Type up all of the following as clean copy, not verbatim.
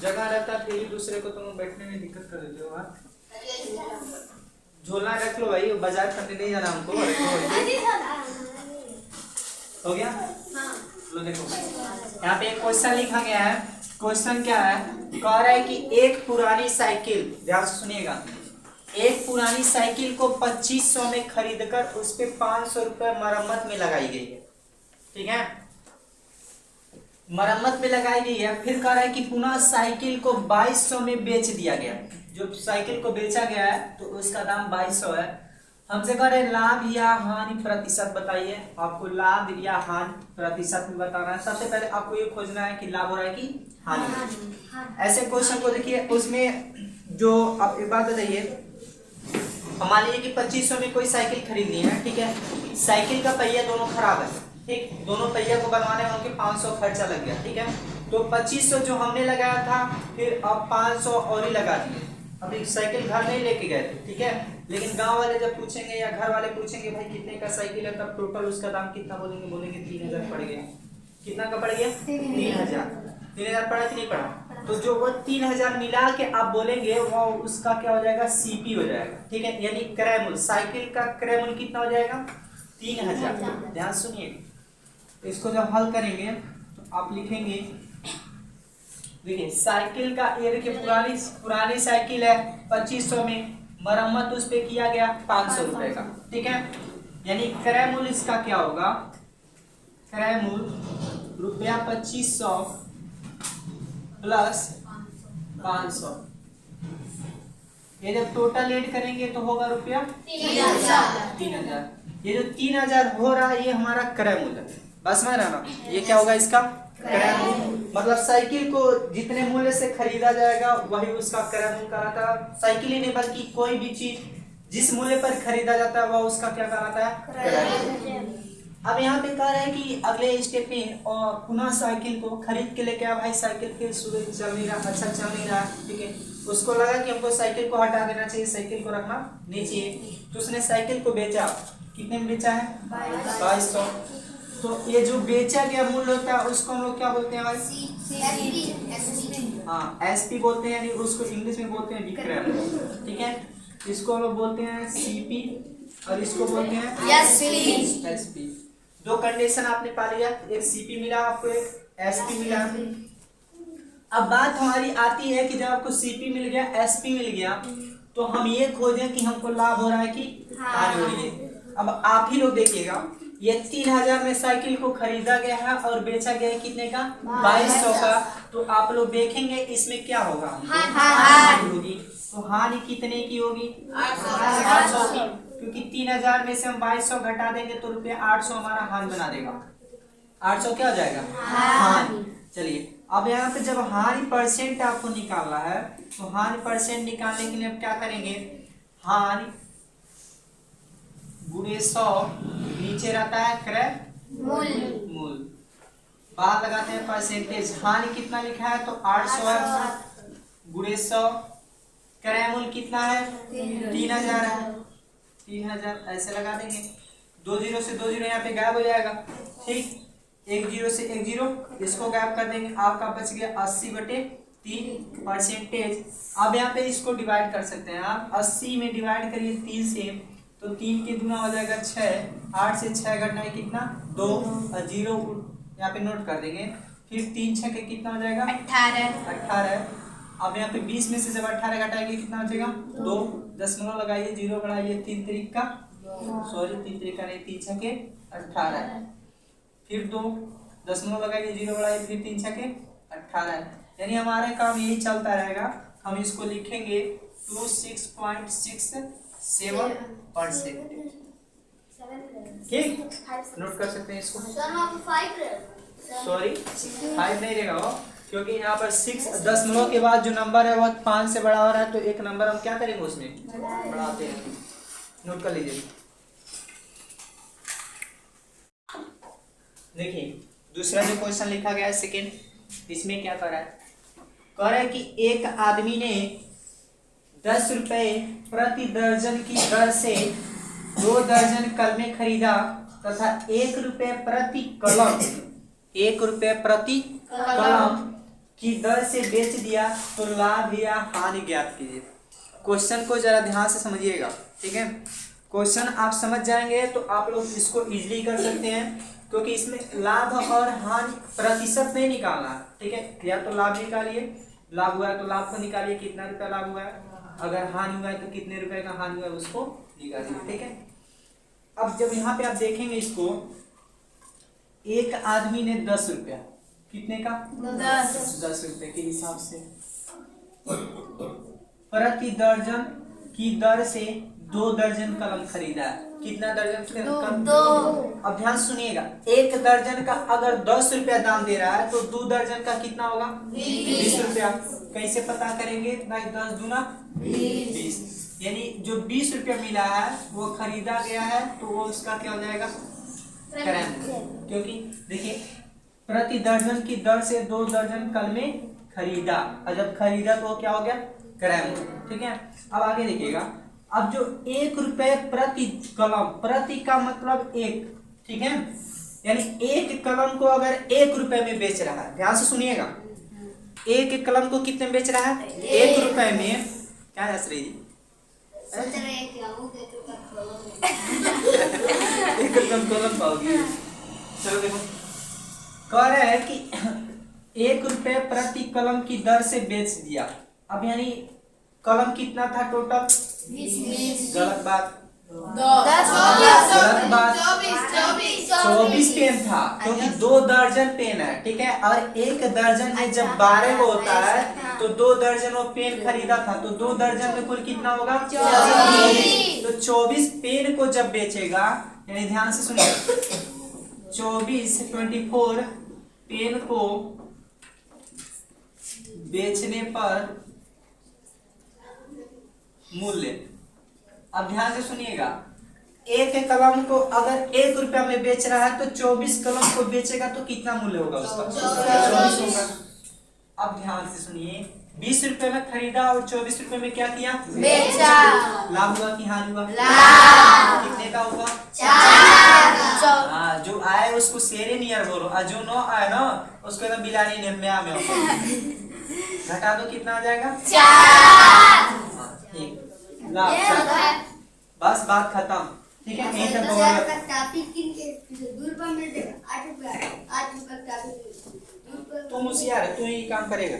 जगह रहता फिर भी दूसरे को तुम बैठने में दिक्कत कर देते हो। हाँ झोला रख लो भाई, बाजार करने नहीं जाना हमको। हो गया? लो देखो यहाँ पे एक क्वेश्चन लिखा गया है। क्वेश्चन क्या है? कह रहा है कि एक पुरानी साइकिल, ध्यान से सुनिएगा, एक पुरानी साइकिल को 2500 में खरीदकर उस पे 500 रुपए मरम्मत में लगाई गई है। ठीक है, मरम्मत में लगाई गई है। फिर कह रहा है कि पुनः साइकिल को 2200 में बेच दिया गया। जो साइकिल को बेचा गया है तो उसका दाम 2200 है। हमसे कह रहे लाभ या हानि प्रतिशत बताइए। आपको लाभ या हानि प्रतिशत में बताना है। सबसे पहले आपको ये खोजना है कि लाभ हो रहा है कि हानि। ऐसे क्वेश्चन को देखिए, उसमें जो आप एक बात बताइए, मान लीजिए कि 2500 में कोई साइकिल खरीदनी है। ठीक है, साइकिल का पहिया दोनों खराब है। ठीक, दोनों पहिया को बनवाने में उनके 500 खर्चा लग गया। ठीक है, तो 2500 जो हमने लगाया था, फिर अब 500 और ही लगा दिए। अभी साइकिल घर नहीं लेके गए थे। ठीक है, लेकिन गांव वाले जब पूछेंगे या घर वाले पूछेंगे भाई कितने का साइकिल है, तब टोटल उसका दाम कितना बोलेंगे? बोलेंगे 3000 पड़ गया। कितना का पड़ गया? 3000 पड़ा कि नहीं पड़ा? तो जो वो 3000 मिला के आप बोलेंगे वो उसका क्या हो जाएगा? सीपी हो जाएगा। ठीक है, यानी क्रय मूल्य, साइकिल का क्रय मूल्य कितना हो जाएगा? 3000। ध्यान सुनिए, इसको जब हल करेंगे तो आप लिखेंगे, देखिए साइकिल का ये पुरानी साइकिल है 2500 में, मरम्मत उस पे किया गया 500 रुपए का। ठीक है, यानी क्रय मूल्य इसका क्या होगा? क्रय मूल्य रुपया 2500 प्लस 500। ये जब टोटल ऐड करेंगे तो होगा रुपया 3000। ये जो 3000 हो रहा है ये हमारा क्रय मूल्य है। बस में रहना, ये क्या होगा? इसका क्रय मूल्य। मतलब साइकिल को जितने मूल्य से खरीदा जाएगा वही उसका क्रय मूल्य कहलाता है। साइकिल ही नहीं बल्कि कोई भी चीज जिस मूल्य पर खरीदा जाता है वह उसका क्या कहलाता है? क्रय मूल्य। अब यहाँ पे कह रहे हैं कि अगले स्टेप में और पुनः साइकिल को खरीद के लेके आया। भाई साइकिल के सुबह चल नहीं रहा, अच्छा चल नहीं रहा। ठीक है, उसको लगा कि हमको साइकिल को हटा देना चाहिए, साइकिल को रखना नहीं चाहिए, तो उसने साइकिल को बेचा। कितने में बेचा है? 2200। तो ये जो बेचा गया मूल्य होता है उसको हम लोग क्या बोलते हैं भाई? हाँ, एसपी बोलते हैं, यानी उसको इंग्लिश में बोलते हैं विक्रय मूल्य। ठीक है, इसको हम लोग बोलते हैं सीपी और इसको बोलते हैं एसपी। दो कंडीशन आपने पा लिया, एक सीपी मिला आपको, एक एसपी मिला। अब बात हमारी आती है कि जब आपको सीपी मिल गया, एसपी मिल गया, तो हम ये खोजें कि हमको लाभ हो रहा है कि हानि हो रही है। अब आप ही लोग देखिएगा, ये 3000 में साइकिल को खरीदा गया है और बेचा गया है कितने का? 2200 का। तो आप लोग देखेंगे इसमें क्या होगा? हानि होगी। तो हानि कितने की होगी? 800 की, क्योंकि 3000 में से हम 2200 घटा देंगे तो रुपये 800 हमारा हानि बना देगा। 800 क्या हो जाएगा? हानि। चलिए, अब यहाँ पे जब हानि परसेंट आपको निकालना है तो हानि परसेंट निकालने के लिए हम क्या करेंगे? हानि गुणे 100, नीचे रहता है क्रय मूल्य, बाद लगाते हैं परसेंटेज। हानि कितना लिखा है? तो 800 है, गुणे 100, क्रय मूल्य कितना है? 3000 है। 3000 ऐसे लगा देंगे, 2 जीरो से 2 जीरो यहाँ पे गायब हो जाएगा। ठीक, 1 जीरो से 1 जीरो इसको गायब कर देंगे, आपका बच गया 80/3 परसेंटेज। अब यहाँ पे इसको डिवाइड कर सकते हैं आप, 80 में डिवाइड करिए 3 से, तो 3 के दूना हो जाएगा 6, 8 से 6 घटना है कितना? 2, और 0 यहाँ पे नोट कर देंगे। फिर 3 6 के कितना हो जाएगा? 18। अब यहाँ पे 20 में से जब 18 घटाएंगे कितना हो जाएगा? 2, दशमलव लगाइए, 0 बढ़ाइए, 3 त्रिका सॉरी 3 त्रिका नहीं, 3 छके 18। फिर 2 दशमलव लगाइए, 0 बढ़ाइए, फिर 3 छके 18। यानी हमारा काम यही चलता रहेगा। हम इसको लिखेंगे 26.67%। ठीक, नोट कर सकते हैं इसको। सॉरी 5 नहीं रहेगा वो, क्योंकि यहाँ पर 6 दशमलव के बाद जो नंबर है वह 5 से बड़ा हो रहा है, तो एक नंबर हम क्या करेंगे उसमें? बढ़ाते हैं। नोट कर लीजिए। देखिए दूसरा जो क्वेश्चन लिखा गया है सेकंड, इसमें क्या कर रहा है? कह रहा है कि एक आदमी ने 10 रुपए प्रति दर्जन की दर से 2 दर्जन कलमें खरीदा तथा 1 रुपये प्रति कलम की दर से बेच दिया तो लाभ या हानि ज्ञात कीजिए। क्वेश्चन को जरा ध्यान से समझिएगा, ठीक है। क्वेश्चन आप समझ जाएंगे तो आप लोग इसको इजीली कर सकते हैं, क्योंकि इसमें लाभ और हानि प्रतिशत नहीं निकालना है, ठीक है। या तो लाभ निकालिए, लाभ हुआ है तो लाभ को निकालिए, कितना रुपया लाभ हुआ है, अगर हानि हुआ है तो कितने रुपए का हानि हुआ है उसको निकालिए, ठीक है। अब जब यहाँ पे आप देखेंगे इसको, एक आदमी ने 10 रुपया, कितने का 10 रुपए के हिसाब से प्रति दर्जन की दर से 2 दर्जन कलम खरीदा है। कितना दर्जन कलम? 2। अब ध्यान सुनिएगा, एक दर्जन का अगर 10 रुपया दाम दे रहा है तो 2 दर्जन का कितना होगा? 20 रुपया। कैसे पता करेंगे भाई? 10 दूना 20, यानी जो 20 रुपया मिला है वो खरीदा गया है तो वो उसका क्या हो जाएगा? क्रय। क्योंकि देखिए प्रति दर्जन की दर से 2 दर्जन कलमें खरीदा, और जब खरीदा तो क्या हो गया? क्रय, ठीक है। अब आगे देखिएगा, अब जो 1 रुपए प्रति कलम, प्रति का मतलब 1, ठीक है, यानी एक कलम को अगर 1 रुपए में बेच रहा है, ध्यान से सुनिएगा, एक कलम को कितने में बेच रहा है? 1 रुपए में। क्या है श्री जी? एक कलम पाओगी। चलो देखो, कह रहे हैं कि 1 रुपए प्रति कलम की दर से बेच दिया। अब यानी कलम कितना था टोटल? 20। गलत बात, 24 पेन था, क्योंकि 2 दर्जन पेन है, ठीक है। और एक दर्जन में जब 12 को होता है तो 2 दर्जन वो पेन खरीदा था, तो 2 दर्जन में कुल कितना होगा? 24। तो 24 पेन को जब बेचेगा, यानी ध्यान से सुनिए, 24 पेन को बेचने पर मूल्य, अब ध्यान से सुनिएगा, एक कलम को अगर 1 रुपया में बेच रहा है तो 24 कलम को बेचेगा तो कितना मूल्य होगा उसका? 24 होगा। अब ध्यान से सुनिए, 20 रुपए में खरीदा और 24 रुपए में क्या किया? बेचा। लाभ हुआ कि हानि हुआ? लाभ। कितने का हुआ? 4। हाँ, जो आए उसको शेरे नियर बोलो, और जो नो आए ना उसको एकदम बिलानी ने में घटा दो, कितना आ जाएगा? 4। बस बात खत्म, ठीक है। तुम होशियार है, तू ही काम करेगा।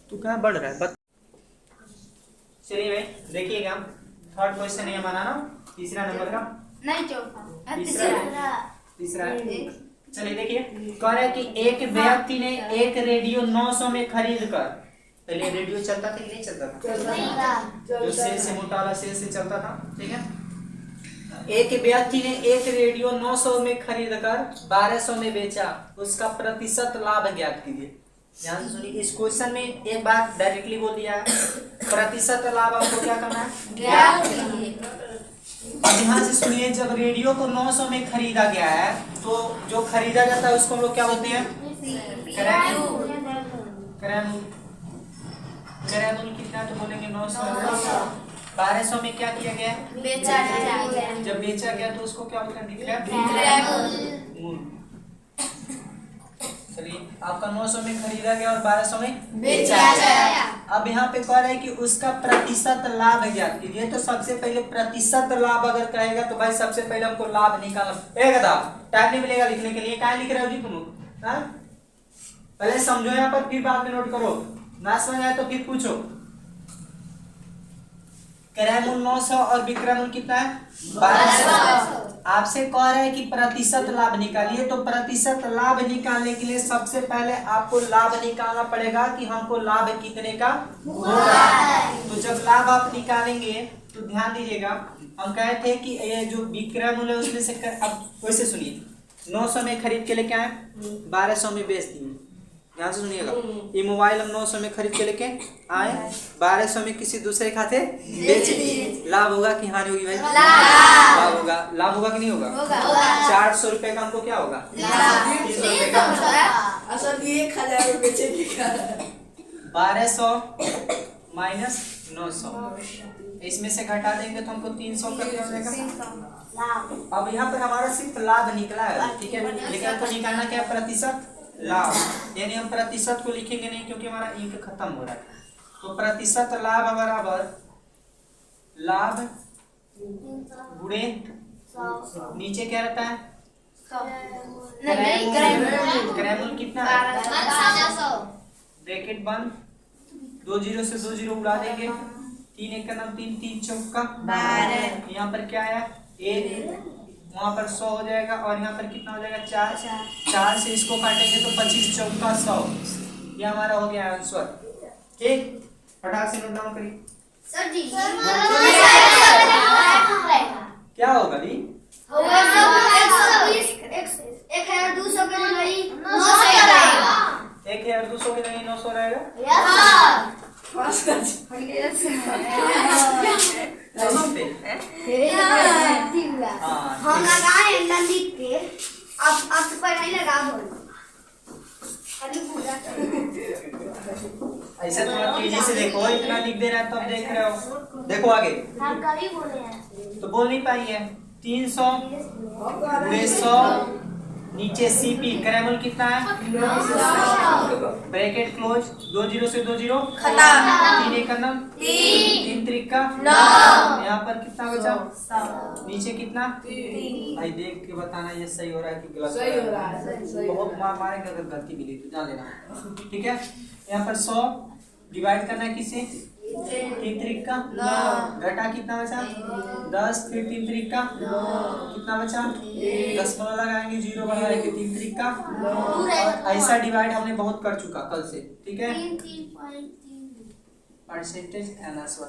तू कहाँ बढ़ रहा है? चलिए भाई देखिएगा, थर्ड क्वेश्चन है हमारा ना, तीसरा नंबर का, नहीं चौथा, तीसरा। चलिए देखिए, कह रहा है कि एक व्यक्ति ने एक रेडियो 900 में खरीद कर, पहले रेडियो चलता था कि नहीं चलता था? जो सेल से मोटा वाला सेल से चलता था, ठीक है। एक व्यक्ति ने एक रेडियो 900 में खरीद कर 1200 में बेचा, उसका प्रतिशत लाभ ज्ञात कीजिए। ध्यान से सुनिए, इस क्वेश्चन में एक बात डायरेक्टली बोल दिया है, प्रतिशत लाभ आपको क्या करना है? ज्ञात कीजिए। अब ध्यान से सुनिए, जब रेडियो को 900 में खरीदा गया है तो जो खरीदा जाता है उसको हम लोग क्या बोलते हैं? क्रय मूल्य। कितना तो बोलेंगे? 900। 1200 में क्या किया गया? बेचा गया। जब बेचा गया तो उसको क्या बोलते हैं? क्रय मूल्य। चलिए, आपका 900 में खरीदा गया और 1200 में बेचा गया। अब यहाँ पे कह रहा है कि उसका प्रतिशत लाभ ज्ञात कीजिए। तो सबसे पहले प्रतिशत लाभ अगर कहेगा तो भाई सबसे पहले हमको लाभ निकालना। एक टाइम नहीं मिलेगा लिखने के लिए, क्या लिख रहे हो जी तुम लोग? पहले समझो यहाँ पर, फिर बाद में नोट करो, ना समझ आए तो फिर पूछो। क्रय मूल्य 900 और विक्रय मूल्य कितना है? 1200। आपसे कह रहे हैं कि प्रतिशत लाभ निकालिए, तो प्रतिशत लाभ निकालने के लिए सबसे पहले आपको लाभ निकालना पड़ेगा कि हमको लाभ कितने का होगा। तो जब लाभ आप निकालेंगे तो ध्यान दीजिएगा, हम कहे थे कि ये जो विक्रय मूल्य है उसमें से अब वैसे सुनिए, 900 में खरीद के लेके आए, 1200 में बेच दिए। ध्यान से सुनिएगा, ये मोबाइल हम 900 में खरीद के लेके आए, 1200 में किसी दूसरे खाते बेच दिए। लाभ होगा कि हानि होगी भाई? लाभ होगा। लाभ होगा कि नहीं होगा? 400 रुपए का हमको क्या होगा? 300 रुपए का। 1000 रुपए 1200 माइनस 900 इसमें से घटा देंगे तो हमको 300 का क्या हो जाएगा। लाभ। अब यहाँ पर हमारा सिर्फ लाभ निकला है, ठीक है, लेकिन हमको निकालना क्या है, प्रतिशत लाभ। यानी हम प्रतिशत को लिखेंगे नहीं क्योंकि हमारा इंक खत्म हो रहा है। तो प्रतिशत लाभ बराबर लाभ गुणे नीचे क्या रहता है, क्रैमूल कितना है, ब्रैकेट बंद, 2 जीरो से 2 जीरो उड़ा देंगे, 3 एक का नाम 3, 3 चौका 12। यहाँ पर क्या है 1, वहाँ पर 100 हो जाएगा और यहाँ पर कितना हो जाएगा 4, 4 से इसको काटेंगे तो 25 चौका 100। ये हमारा हो गया आंसर। ठीक, फटाक से नोट डाउन करिए। सर जी क्या होगा दी, 1200 के नहीं 1200 के नहीं 900 रहेगा। हम लगाए ना लिख के, अब पर नहीं लगा बोल ऐसा थोड़ा तेजी से देखो, इतना लिख दे रहा है तब देख रहे हो। देखो आगे, हम कभी बोले हैं तो बोल नहीं पाई है। 300 गुणे 100 नीचे सीपी क्रैमल कितना है, ब्रैकेट क्लोज, 2 जीरो से 2 जीरो खत्म, 3 एक का नाम 3 त्रिक का 9। यहाँ पर कितना बचा, नीचे कितना, भाई देख के बताना ये सही हो रहा है कि गलत। सही हो रहा है, बहुत मार मारेंगे अगर गलती मिली तो जान लेना, ठीक है। यहाँ पर 100 डिवाइड करना है किससे, 3 त्रिक का 9, घटा कितना बचा 10, फिर 3 त्रिक का कितना बचा 10 लगाएंगे, 0 बढ़ाएंगे 3 त्रिक का। और ऐसा डिवाइड हमने बहुत कर चुका कल से, ठीक है। Percentage an answer.